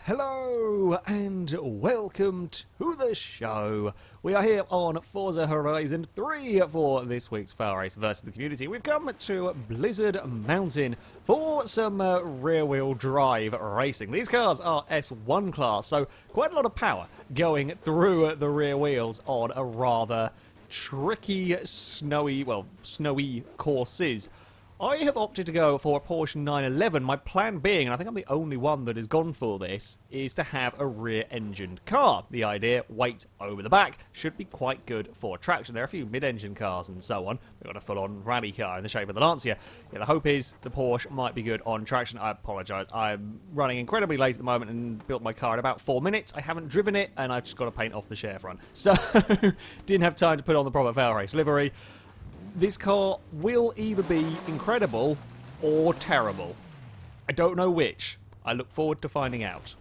Hello and welcome to the show. We are here on Forza Horizon 3 for this week's FailRace versus the community. We've come to Blizzard Mountain for some rear-wheel drive racing. These cars are S1 class, so quite a lot of power going through the rear wheels on a rather tricky, snowy courses. I have opted to go for a Porsche 911. My plan being, and I think I'm the only one that has gone for this, is to have a rear-engined car. The idea, weight over the back, should be quite good for traction. There are a few mid-engine cars and so on. We've got a full-on rally car in the shape of the Lancia. Yeah, the hope is the Porsche might be good on traction. I apologise. I'm running incredibly late at the moment and built my car in about 4 minutes. I haven't driven it, and I've just got to paint off the share front. So, didn't have time to put on the proper FailRace livery. This car will either be incredible or terrible. I don't know which. I look forward to finding out.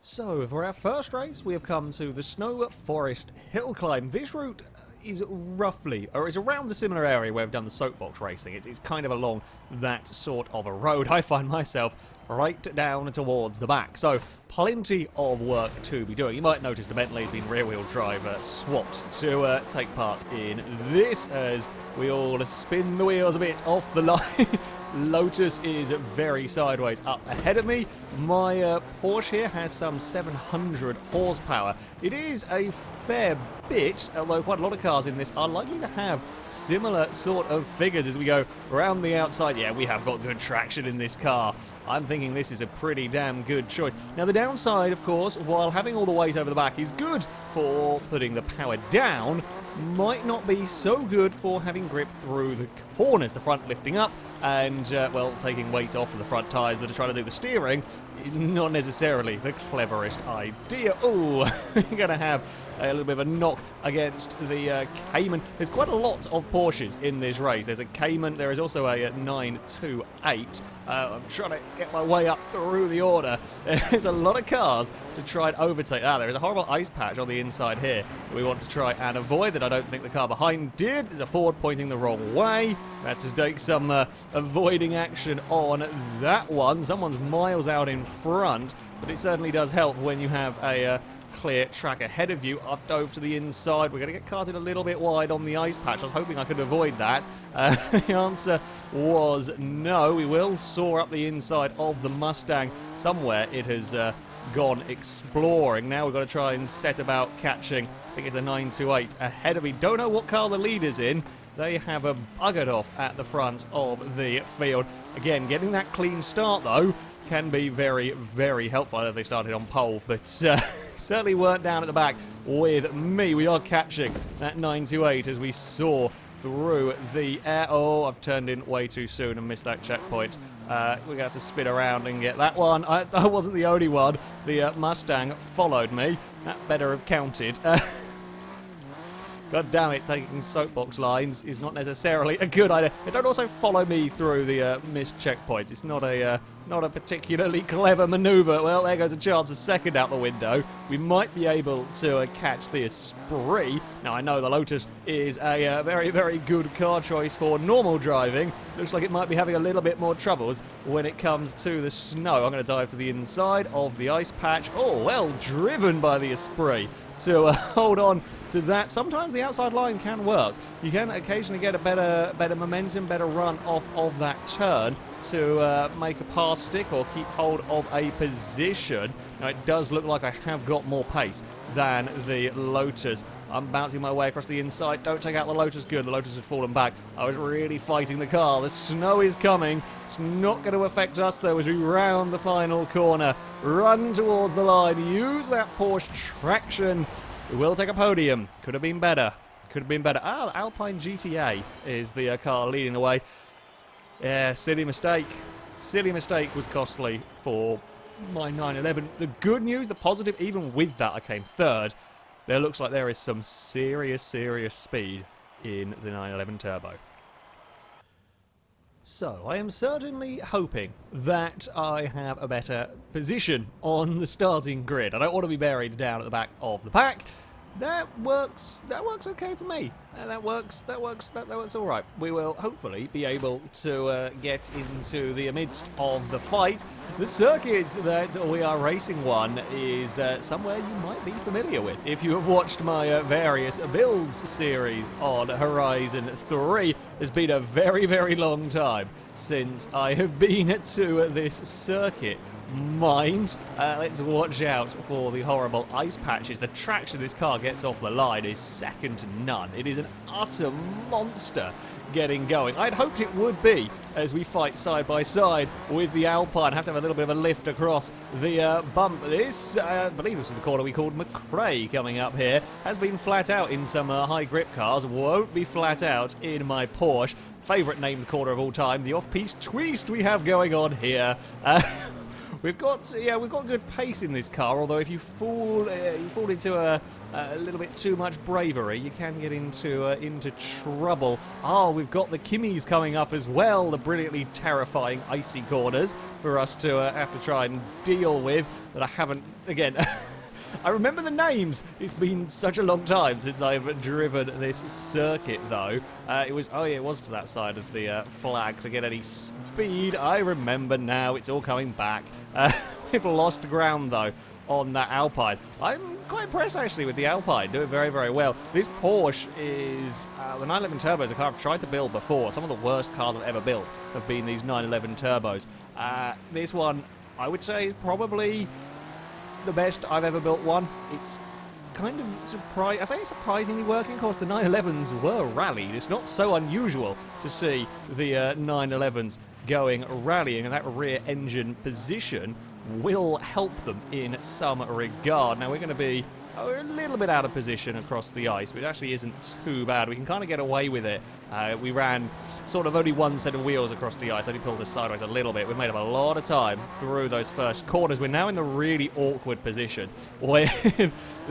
So, for our first race, we have come to the Snow Forest Hill Climb. This route is roughly, or is around the similar area where we've done the soapbox racing. It's kind of along that sort of a road. I find myself right down towards the back. So, plenty of work to be doing. You might notice the Bentley's been rear-wheel drive swapped to take part in this as we all spin the wheels a bit off the line. Lotus is very sideways up ahead of me. My Porsche here has some 700 horsepower. It is a fair bit, although quite a lot of cars in this are likely to have similar sort of figures as we go around the outside. Yeah, we have got good traction in this car. I'm thinking this is a pretty damn good choice. Now, the downside, of course, while having all the weight over the back is good for putting the power down, might not be so good for having grip through the corners, the front lifting up, and, well, taking weight off of the front tyres that are trying to do the steering is not necessarily the cleverest idea. Oh, you're going to have a little bit of a knock against the Cayman. There's quite a lot of Porsches in this race. There's a Cayman, there is also a 928. I'm trying to get my way up through the order. There's a lot of cars to try and overtake. There is a horrible ice patch on the inside here we want to try and avoid that I don't think the car behind did. There's a Ford pointing the wrong way. Let's just take some avoiding action on that one. Someone's miles out in front, but it certainly does help when you have a clear track ahead of you. I've dove to the inside. We're going to get carted a little bit wide on the ice patch. I was hoping I could avoid that. The answer was no. We will soar up the inside of the Mustang. Somewhere it has gone exploring. Now we've got to try and set about catching, I think it's a 928 ahead of me. Don't know what car the leader's in. They have buggered off at the front of the field. Again, getting that clean start, though, can be very, very helpful. I don't know if they started on pole, but certainly weren't down at the back with me. We are catching that 928 as we soar through the air. Oh, I've turned in way too soon and missed that checkpoint. We're going to have to spin around and get that one. I wasn't the only one. The Mustang followed me. That better have counted. God damn it, taking soapbox lines is not necessarily a good idea. They don't also follow me through the missed checkpoints. It's not a particularly clever manoeuvre. Well, there goes a chance of second out the window. We might be able to catch the Esprit. Now, I know the Lotus is a very, very good car choice for normal driving. Looks like it might be having a little bit more troubles when it comes to the snow. I'm going to dive to the inside of the ice patch. Oh, well driven by the Esprit to hold on to that. Sometimes the outside line can work. You can occasionally get a better momentum, better run off of that turn to make a pass stick or keep hold of a position. Now, it does look like I have got more pace than the Lotus. I'm bouncing my way across the inside. Don't take out the Lotus. Good, the Lotus had fallen back. I was really fighting the car. The snow is coming. It's not going to affect us, though, as we round the final corner. Run towards the line. Use that Porsche traction. We will take a podium. Could have been better. Could have been better. Ah, Alpine GTA is the car leading the way. Yeah, silly mistake. Silly mistake was costly for my 911. The good news, the positive, even with that I came third. There looks like there is some serious, serious speed in the 911 Turbo. So, I am certainly hoping that I have a better position on the starting grid. I don't want to be buried down at the back of the pack. That works okay for me. That works all right. We will hopefully be able to get into the midst of the fight. The circuit that we are racing on is somewhere you might be familiar with if you have watched my various builds series on Horizon 3. It's been a very, very long time since I have been to this circuit. Let's watch out for the horrible ice patches. The traction this car gets off the line is second to none. It is an utter monster getting going. I'd hoped it would be as we fight side by side with the Alpine. Have to have a little bit of a lift across the bump. This, I believe this is the corner we called McRae coming up here. Has been flat out in some high grip cars. Won't be flat out in my Porsche. Favourite named corner of all time. The off-piste twist we have going on here. We've got good pace in this car, although if you fall into a little bit too much bravery, you can get into trouble. We've got the Kimmies coming up as well, the brilliantly terrifying icy corners for us to have to try and deal with, that I haven't, again... I remember the names. It's been such a long time since I've driven this circuit, though. It was to that side of the flag to get any speed. I remember now. It's all coming back. We've lost ground, though, on that Alpine. I'm quite impressed, actually, with the Alpine. Doing very, very well. This Porsche is... the 911 Turbo is a car I've tried to build before. Some of the worst cars I've ever built have been these 911 Turbos. This one, I would say, is probably... the best I've ever built one. It's kind of surprisingly working. Of course, the 911s were rallied. It's not so unusual to see the 911s going rallying, and that rear engine position will help them in some regard. Now, we're going to be a little bit out of position across the ice, but it actually isn't too bad. We can kind of get away with it. We ran sort of only one set of wheels across the ice, only pulled us sideways a little bit. We've made up a lot of time through those first corners. We're now in the really awkward position where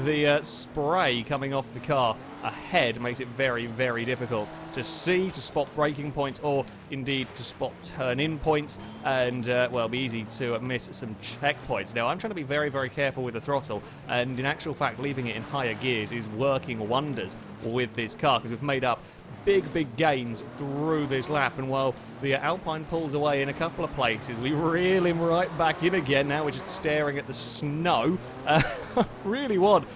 the spray coming off the car ahead makes it very, very difficult to see, to spot braking points, or indeed to spot turn-in points, and, well, be easy to miss some checkpoints. Now, I'm trying to be very, very careful with the throttle, and in actual fact, leaving it in higher gears is working wonders with this car, because we've made up big gains through this lap, and while the Alpine pulls away in a couple of places, we reel him right back in again. Now we're just staring at the snow. Really want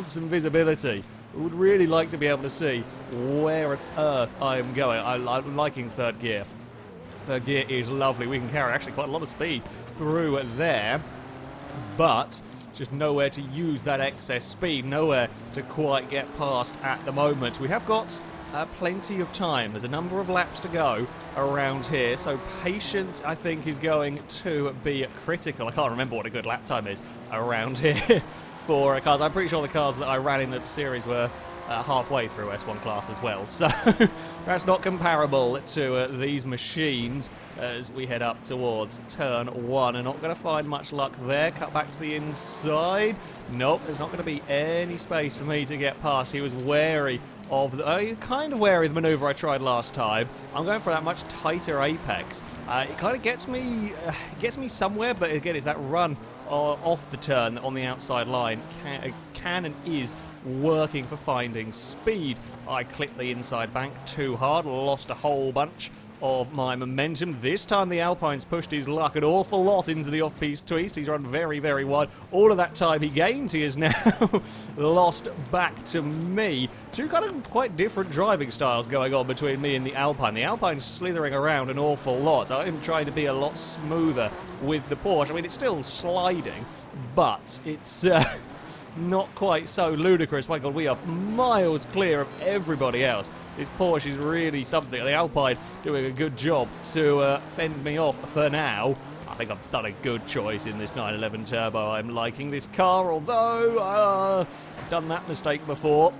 some visibility. Would really like to be able to see where on earth I am going. I'm liking third gear. Third gear is lovely. We can carry actually quite a lot of speed through there, but just nowhere to use that excess speed, nowhere to quite get past at the moment. We have got plenty of time. There's a number of laps to go around here, so patience, I think, is going to be critical. I can't remember what a good lap time is around here for cars. I'm pretty sure the cars that I ran in the series were halfway through S1 class as well, so that's not comparable to these machines as we head up towards turn one. And not going to find much luck there. Cut back to the inside. Nope, there's not going to be any space for me to get past. He was wary of the kind of wary of the manoeuvre I tried last time. I'm going for that much tighter apex. It kind of gets me somewhere, but again, it's that run off the turn on the outside line can and is working for finding speed. I clipped the inside bank too hard, lost a whole bunch of my momentum. This time the Alpine's pushed his luck an awful lot into the off-piste twist. He's run very, very wide. All of that time he gained, he is now lost back to me. Two kind of quite different driving styles going on between me and the Alpine. The Alpine's slithering around an awful lot. I'm trying to be a lot smoother with the Porsche. I mean, it's still sliding, but it's not quite so ludicrous. My God, we are miles clear of everybody else. This Porsche is really something. The Alpine doing a good job to fend me off for now. I think I've done a good choice in this 911 Turbo. I'm liking this car, although I've done that mistake before.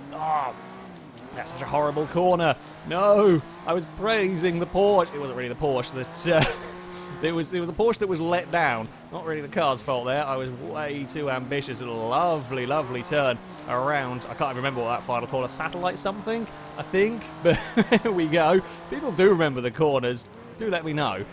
That's such a horrible corner. No, I was praising the Porsche. It wasn't really the Porsche that... It was the Porsche that was let down. Not really the car's fault there. I was way too ambitious. A lovely, lovely turn around. I can't remember what that final corner. Satellite something, I think. But there we go. People do remember the corners. Do let me know.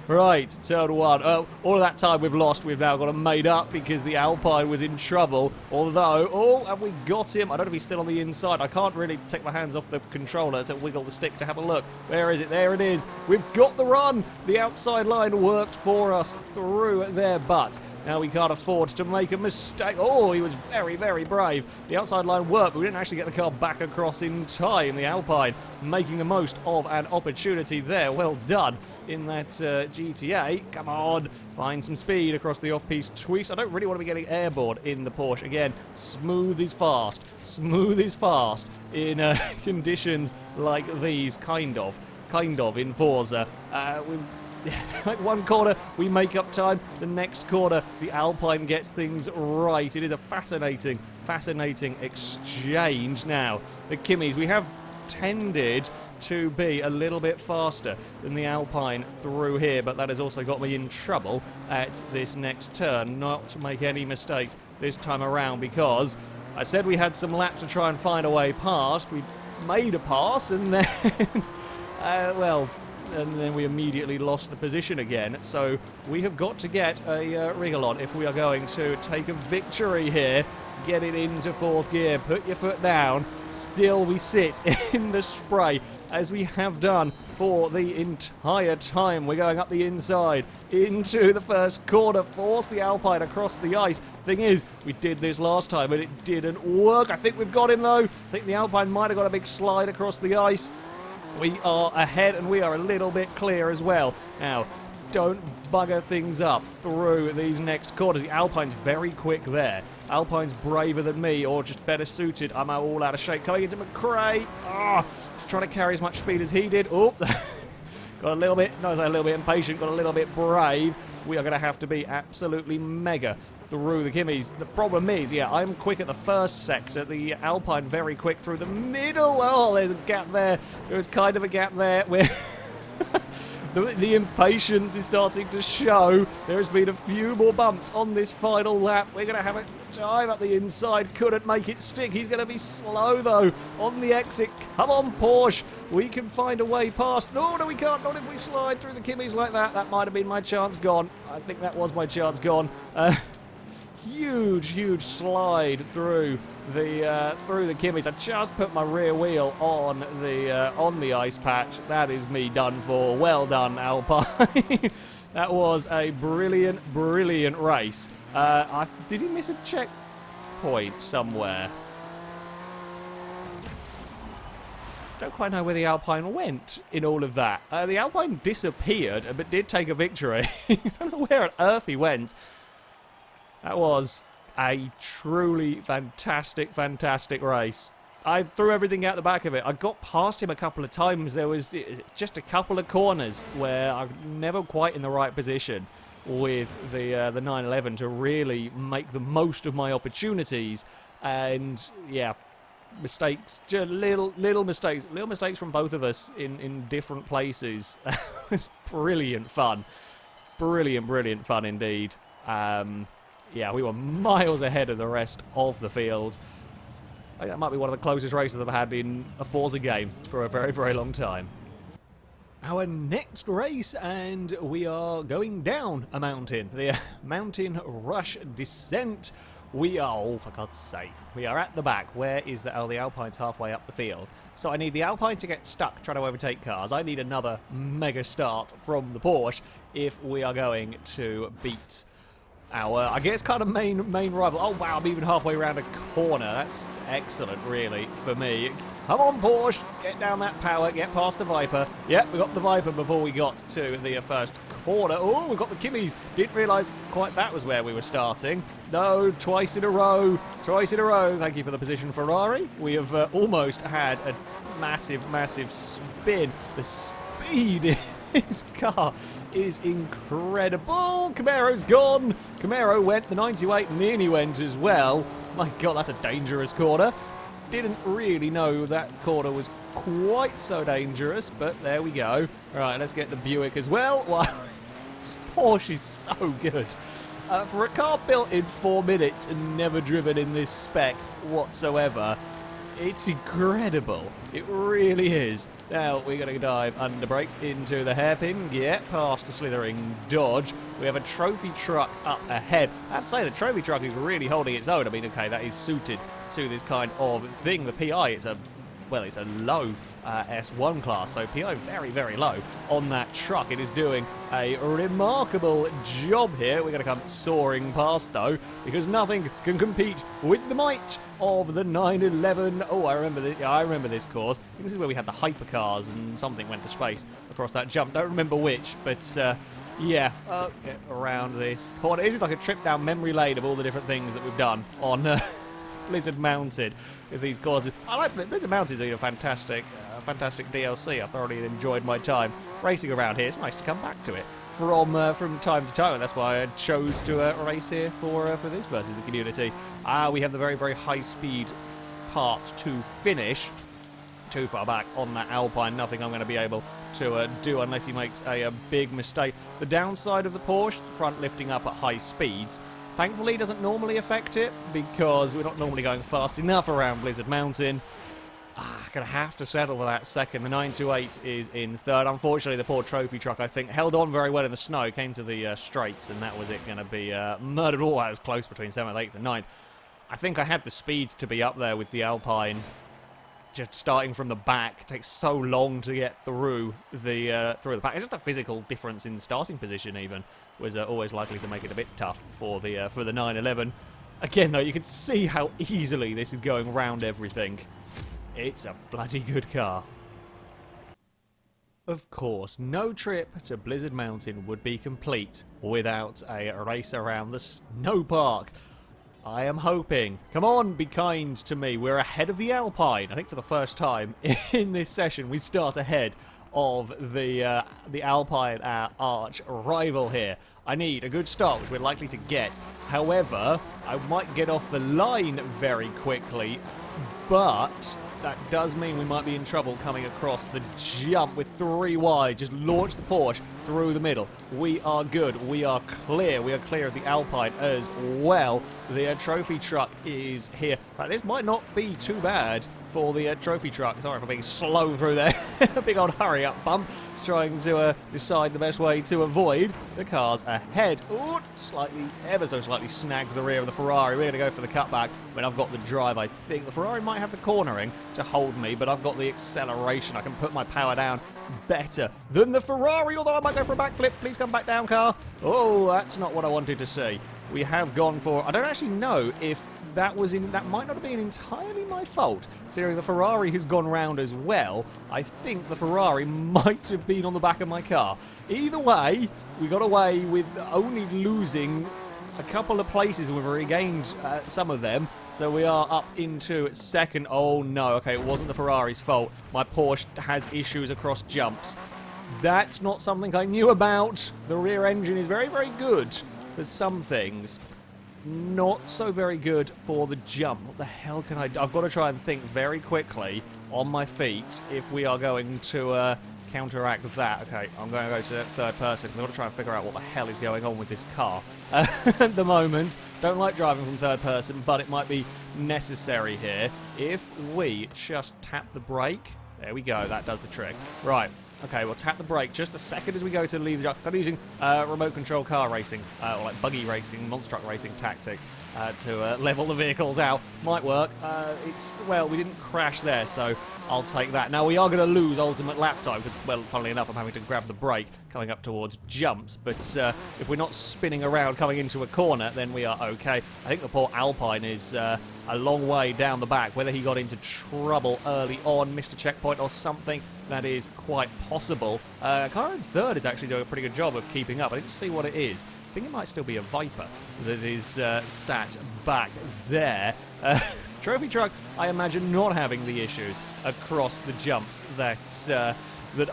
Right, turn one. All of that time we've lost, we've now got him made up because the Alpine was in trouble. Although, have we got him? I don't know if he's still on the inside. I can't really take my hands off the controller to wiggle the stick to have a look. Where is it? There it is. We've got the run. The outside line worked for us through their butt. Now we can't afford to make a mistake. Oh, he was very, very brave. The outside line worked, but we didn't actually get the car back across in time. The Alpine making the most of an opportunity there. Well done in that GTA. Come on, find some speed across the off-piste tweaks. I don't really want to be getting airborne in the Porsche. Again, smooth is fast. Smooth is fast in conditions like these, kind of in Forza. Like one corner, we make up time. The next corner, the Alpine gets things right. It is a fascinating exchange now. The Kimmies, we have tended to be a little bit faster than the Alpine through here, but that has also got me in trouble at this next turn. Not to make any mistakes this time around, because I said we had some laps to try and find a way past. We made a pass, and then, and then we immediately lost the position again. So we have got to get a wriggle on if we are going to take a victory here. Get it into fourth gear, put your foot down. Still we sit in the spray, as we have done for the entire time. We're going up the inside into the first corner, force the Alpine across the ice. Thing is, we did this last time and it didn't work. I think we've got him though. I think the Alpine might have got a big slide across the ice. We are ahead and we are a little bit clear as well. Now, don't bugger things up through these next corners. The Alpine's very quick there. Alpine's braver than me, or just better suited. I'm all out of shape. Coming into McRae. Just trying to carry as much speed as he did. Got a little bit impatient, got a little bit brave. We are going to have to be absolutely mega through the Kimmies. The problem is, I'm quick at the first sector. The Alpine very quick through the middle. Oh, there's a gap there. There's kind of a gap there where the impatience is starting to show. There has been a few more bumps on this final lap. We're going to have a dive up the inside. Couldn't make it stick. He's going to be slow, though, on the exit. Come on, Porsche. We can find a way past. No, we can't. Not if we slide through the Kimmies like that. That might have been my chance gone. I think that was my chance gone. Huge slide through the Kimmies. I just put my rear wheel on the ice patch. That is me done for. Well done, Alpine. That was a brilliant race. Did he miss a checkpoint somewhere? Don't quite know where the Alpine went in all of that. The Alpine disappeared, but did take a victory. I don't know where on earth he went. That was a truly fantastic race. I threw everything out the back of it. I got past him a couple of times. There was just a couple of corners where I'm never quite in the right position with the 911 to really make the most of my opportunities. And yeah, mistakes, just little mistakes from both of us in different places. It was brilliant fun. Brilliant fun indeed. Yeah, we were miles ahead of the rest of the field. I think that might be one of the closest races I've had in a Forza game for a very long time. Our next race, and we are going down a mountain. The Mountain Rush Descent. We are, oh, for God's sake, we are at the back. Where is the Alpine's halfway up the field. So I need the Alpine to get stuck trying to overtake cars. I need another mega start from the Porsche if we are going to beat our, I guess, kind of main rival. Oh, wow, I'm even halfway around a corner. That's excellent, really, for me. Come on, Porsche. Get down that power. Get past the Viper. Yep, we got the Viper before we got to the first corner. Oh, we've got the Kimmies. Didn't realise quite that was where we were starting. No, twice in a row. Thank you for the position, Ferrari. We have almost had a massive spin. The speed in this car is incredible. Camaro's gone. Camaro went. The 98 nearly went as well. My God, that's a dangerous corner. Didn't really know that corner was quite so dangerous, but there we go. All right, let's get the Buick as well. Wow, this Porsche is so good. For a car built in 4 minutes and never driven in this spec whatsoever, It's incredible. It really is. Now, we're going to dive under brakes into the hairpin, get past the slithering Dodge. We have a trophy truck up ahead. I have to say, the trophy truck is really holding its own. I mean, okay, that is suited to this kind of thing. The PI, it's a low S1 class, so PI very, very low on that truck. It is doing a remarkable job here. We're going to come soaring past, though, because nothing can compete with the might of the 911. Oh, I remember this course. I think this is where we had the hypercars and something went to space across that jump. Don't remember which, but yeah, get around this corner. This is like a trip down memory lane of all the different things that we've done on Blizzard Mounted with these courses. I like Blizzard Mounted is a fantastic DLC. I thoroughly enjoyed my time racing around here. It's nice to come back to it from time to time, and that's why I chose to race here for this versus the community. We have the very, very high speed part to finish. Too far back on that Alpine, nothing I'm going to be able to do unless he makes a big mistake. The downside of the Porsche, the front lifting up at high speeds, thankfully doesn't normally affect it because we're not normally going fast enough around Blizzard Mountain. Gonna have to settle for that second. The 928 is in third. Unfortunately, the poor trophy truck, I think, held on very well in the snow, came to the straights, and that was it. Going to be murdered. Oh, that was close between 7th, 8th, and 9th. I think I had the speed to be up there with the Alpine. Just starting from the back, it takes so long to get through the back. It's just a physical difference in starting position. Even was always likely to make it a bit tough for the 911. Again, though, you can see how easily this is going round everything. It's a bloody good car. Of course, no trip to Blizzard Mountain would be complete without a race around the snow park. I am hoping. Come on, be kind to me. We're ahead of the Alpine. I think for the first time in this session, we start ahead of the Alpine, our arch rival here. I need a good start, which we're likely to get. However, I might get off the line very quickly, but that does mean we might be in trouble coming across the jump with 3 wide. Just launch the Porsche through the middle. We are good. We are clear. We are clear of the Alpine as well. The trophy truck is here. Right, this might not be too bad for the trophy truck. Sorry for being slow through there. A big old hurry up bump. Trying to decide the best way to avoid the cars ahead. Ooh, ever so slightly snagged the rear of the Ferrari. We're going to go for the cutback when I've got the drive. I think the Ferrari might have the cornering to hold me, but I've got the acceleration. I can put my power down better than the Ferrari, although I might go for a backflip. Please come back down, car. Oh, that's not what I wanted to see. We have gone for... I don't actually know if that might not have been entirely my fault. Considering the Ferrari has gone round as well, I think the Ferrari might have been on the back of my car. Either way, we got away with only losing a couple of places and we've regained some of them. So we are up into second. Oh no, okay, it wasn't the Ferrari's fault. My Porsche has issues across jumps. That's not something I knew about. The rear engine is very, very good for some things. Not so very good for the jump. What the hell can I do? I've got to try and think very quickly on my feet if we are going to counteract that. Okay, I'm going to go to third person because I've got to try and figure out what the hell is going on with this car at the moment. Don't like driving from third person, but it might be necessary here. If we just tap the brake, there we go, that does the trick. Right. Okay, we'll tap the brake just the second as we go to leave the jump. I'm using remote control car racing, or like buggy racing, monster truck racing tactics to level the vehicles out. Might work. Well, we didn't crash there, so I'll take that. Now, we are going to lose ultimate lap time because, well, funnily enough, I'm having to grab the brake coming up towards jumps. But if we're not spinning around coming into a corner, then we are okay. I think the poor Alpine is a long way down the back. Whether he got into trouble early on, missed a checkpoint or something, that is quite possible. Car in third is actually doing a pretty good job of keeping up. I didn't see what it is. I think it might still be a Viper that is sat back there. Trophy truck, I imagine, not having the issues across the jumps that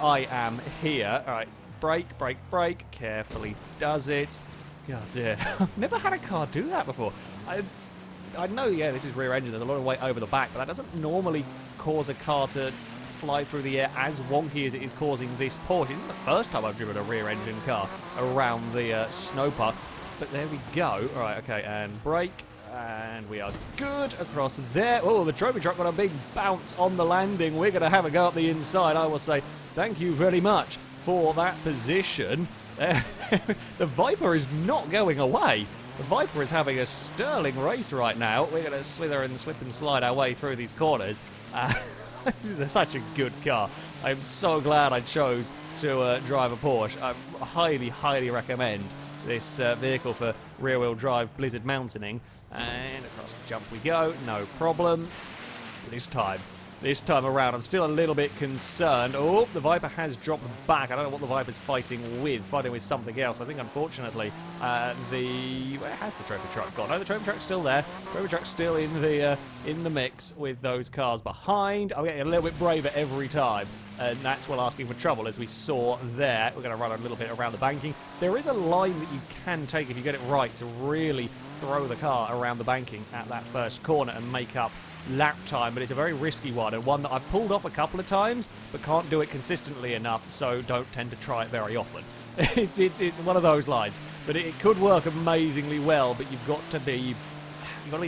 I am here. All right, brake, brake, brake. Carefully does it. God dear. I've never had a car do that before. I know, yeah, this is rear engine. There's a lot of weight over the back, but that doesn't normally cause a car to fly through the air as wonky as it is causing this Porsche. This isn't the first time I've driven a rear engine car around the snow park, but there we go. All right, okay, and brake. and we are good across there. Oh, the trophy truck got a big bounce on the landing. We're going to have a go up the inside. I will say thank you very much for that position. The Viper is not going away. The Viper is having a sterling race right now. We're going to slither and slip and slide our way through these corners. This is such a good car. I'm so glad I chose to drive a Porsche. I highly, highly recommend this vehicle for rear-wheel drive blizzard mountaining. And across the jump we go, no problem. This time around, I'm still a little bit concerned. Oh, the Viper has dropped back. I don't know what the Viper's fighting with something else. I think, unfortunately, where has the trophy truck gone? No, the trophy truck's still there. Trophy truck's still in the mix with those cars behind. I'm getting a little bit braver every time, and that's while asking for trouble, as we saw there. We're going to run a little bit around the banking. There is a line that you can take if you get it right to really throw the car around the banking at that first corner and make up lap time, but it's a very risky one, and one that I've pulled off a couple of times but can't do it consistently enough, so don't tend to try it very often. It's one of those lines, but it could work amazingly well, but you've got to be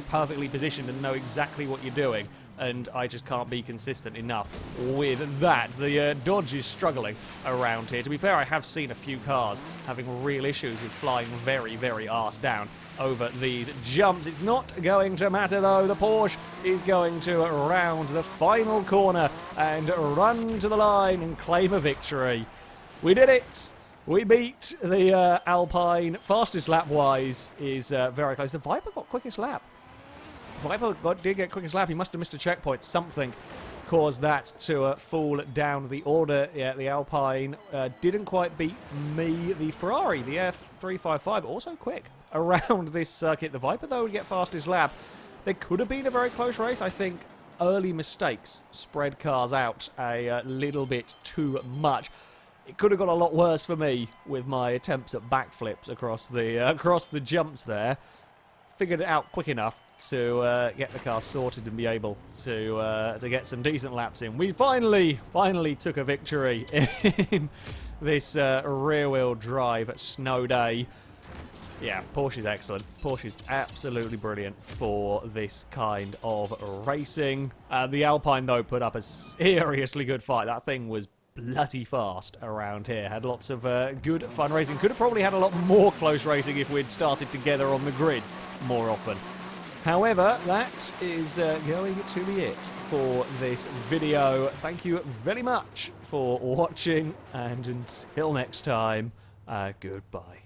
perfectly positioned and know exactly what you're doing, and I just can't be consistent enough with that. The Dodge is struggling around here. To be fair, I have seen a few cars having real issues with flying very, very arse down over these jumps. It's not going to matter, though. The Porsche is going to round the final corner and run to the line and claim a victory. We did it! We beat the Alpine. Fastest lap-wise is very close. The Viper got quickest lap. Viper did get quickest lap. He must have missed a checkpoint. Something caused that to fall down the order. Yeah, the Alpine didn't quite beat me. The Ferrari, the F355, also quick around this circuit. The Viper, though, would get fastest lap. There could have been a very close race. I think early mistakes spread cars out a little bit too much. It could have got a lot worse for me with my attempts at backflips across the jumps there. Figured it out quick enough to get the car sorted and be able to get some decent laps in. We finally took a victory in this rear-wheel drive snow day. Yeah, Porsche's excellent. Porsche's absolutely brilliant for this kind of racing. The Alpine, though, put up a seriously good fight. That thing was bloody fast around here. Had lots of good fun racing. Could have probably had a lot more close racing if we'd started together on the grids more often. However, that is going to be it for this video. Thank you very much for watching, and until next time, goodbye.